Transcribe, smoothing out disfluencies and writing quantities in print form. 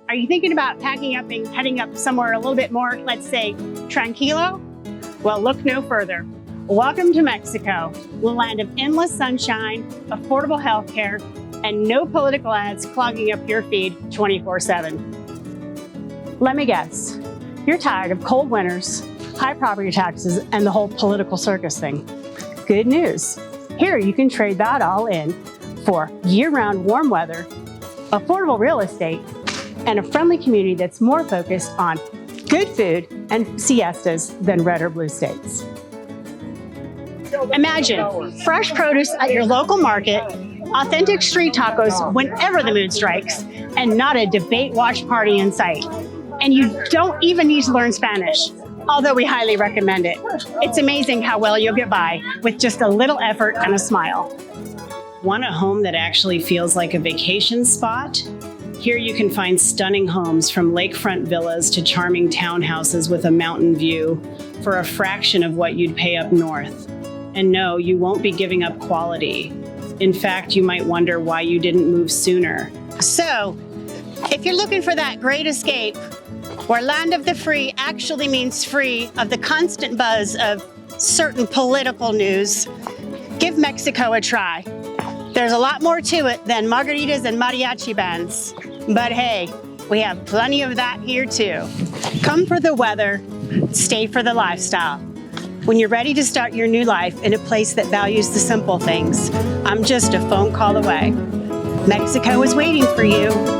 Are you thinking about packing up and heading up somewhere a little bit more, let's say, tranquilo? Well, look no further. Welcome to Mexico, the land of endless sunshine, affordable healthcare, and no political ads clogging up your feed 24/7. Let me guess, you're tired of cold winters, high property taxes, and the whole political circus thing. Good news. Here you can trade that all in for year-round warm weather, affordable real estate, and a friendly community that's more focused on good food and siestas than red or blue states. Imagine fresh produce at your local market, authentic street tacos whenever the mood strikes, and not a debate watch party in sight. And you don't even need to learn Spanish, although we highly recommend it. It's amazing how well you'll get by with just a little effort and a smile. Want a home that actually feels like a vacation spot? Here you can find stunning homes from lakefront villas to charming townhouses with a mountain view for a fraction of what you'd pay up north. And no, you won't be giving up quality. In fact, you might wonder why you didn't move sooner. So, if you're looking for that great escape, where land of the free actually means free of the constant buzz of certain political news, give Mexico a try. There's a lot more to it than margaritas and mariachi bands. But hey, we have plenty of that here too. Come for the weather, stay for the lifestyle. When you're ready to start your new life in a place that values the simple things, I'm just a phone call away. Mexico is waiting for you.